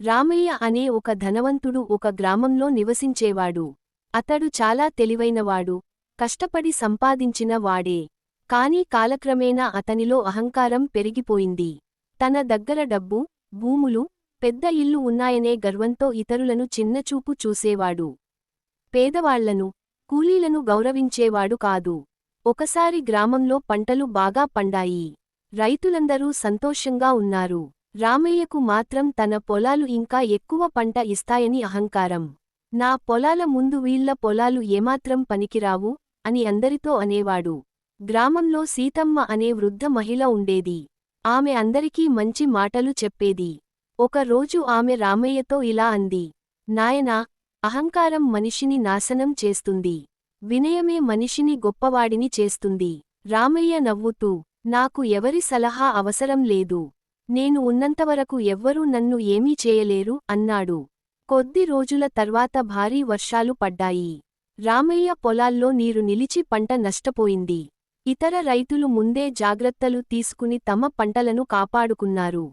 రామయ్య అనే ఒక ధనవంతుడు ఒక గ్రామంలో నివసించేవాడు. అతడు చాలా తెలివైనవాడు, కష్టపడి సంపాదించిన వాడే. కాని కాలక్రమేణా అతనిలో అహంకారం పెరిగిపోయింది. తన దగ్గర డబ్బు, భూములు, పెద్ద ఇల్లు ఉన్నాయనే గర్వంతో ఇతరులను చిన్నచూపు చూసేవాడు. పేదవాళ్లను, కూలీలను గౌరవించేవాడు కాదు. ఒకసారి గ్రామంలో పంటలు బాగా పండాయి. రైతులందరూ సంతోషంగా ఉన్నారు. రామయ్యకు మాత్రం తన పొలాలు ఇంకా ఎక్కువ పంట ఇస్తాయని అహంకారం. నా పొలాల ముందు వీళ్ల పొలాలు ఏమాత్రం పనికిరావు అని అందరితో అనేవాడు. గ్రామంలో సీతమ్మ అనే వృద్ధ మహిళ ఉండేది. ఆమె అందరికీ మంచి మాటలు చెప్పేది. ఒక రోజు ఆమె రామయ్యతో ఇలా అంది: నాయనా, అహంకారం మనిషిని నాశనం చేస్తుంది. వినయమే మనిషిని గొప్పవాడిని చేస్తుంది. రామయ్య నవ్వుతూ, నాకు ఎవరి సలహా అవసరం లేదు. నేను ఉన్నంతవరకు ఎవ్వరూ నన్ను ఏమీ చేయలేరు అన్నాడు. కొద్ది రోజుల తర్వాత భారీ వర్షాలు పడ్డాయి. రామయ్య పొలాల్లో నీరు నిలిచి పంట నష్టపోయింది. ఇతర రైతులు ముందే జాగ్రత్తలు తీసుకుని తమ పంటలను కాపాడుకున్నారు.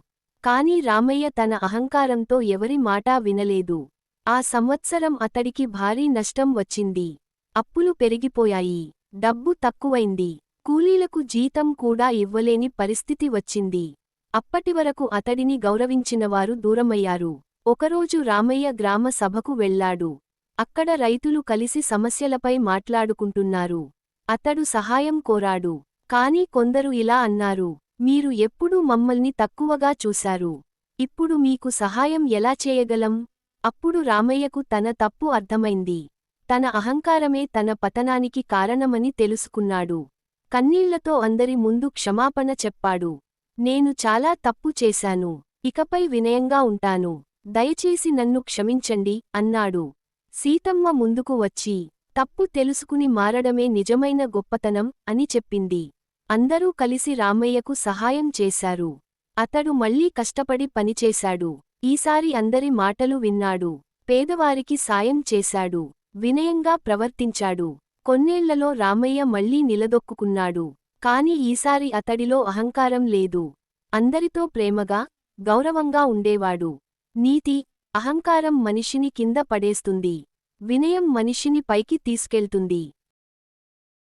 కాని రామయ్య తన అహంకారంతో ఎవరి మాటా వినలేదు. ఆ సంవత్సరం అతడికి భారీ నష్టం వచ్చింది. అప్పులు పెరిగిపోయాయి. డబ్బు తక్కువైంది. కూలీలకు జీతం కూడా ఇవ్వలేని పరిస్థితి వచ్చింది. అప్పటివరకు అతడిని గౌరవించినవారు దూరమయ్యారు. ఒకరోజు రామయ్య గ్రామ సభకు వెళ్లాడు. అక్కడ రైతులు కలిసి సమస్యలపై మాట్లాడుకుంటున్నారు. అతడు సహాయం కోరాడు. కాని కొందరు ఇలా అన్నారు: మీరు ఎప్పుడూ మమ్మల్ని తక్కువగా చూశారు. ఇప్పుడు మీకు సహాయం ఎలా చేయగలం? అప్పుడు రామయ్యకు తన తప్పు అర్థమైంది. తన అహంకారమే తన పతనానికి కారణమని తెలుసుకున్నాడు. కన్నీళ్లతో అందరి ముందు క్షమాపణ చెప్పాడు. నేను చాలా తప్పు చేశాను. ఇకపై వినయంగా ఉంటాను. దయచేసి నన్ను క్షమించండి అన్నాడు. సీతమ్మ ముందుకు వచ్చి, తప్పు తెలుసుకుని మారడమే నిజమైన గొప్పతనం అని చెప్పింది. అందరూ కలిసి రామయ్యకు సహాయం చేశారు. అతడు మళ్లీ కష్టపడి పనిచేశాడు. ఈసారి అందరి మాటలు విన్నాడు. పేదవారికి సాయం చేశాడు. వినయంగా ప్రవర్తించాడు. కొన్నేళ్లలో రామయ్య మళ్లీ నిలదొక్కుకున్నాడు. కాని ఈసారి అతడిలో అహంకారం లేదు. అందరితో ప్రేమగా, గౌరవంగా ఉండేవాడు. నీతి, అహంకారం మనిషిని కింద పడేస్తుంది. వినయం మనిషిని పైకి తీసుకెళ్తుంది.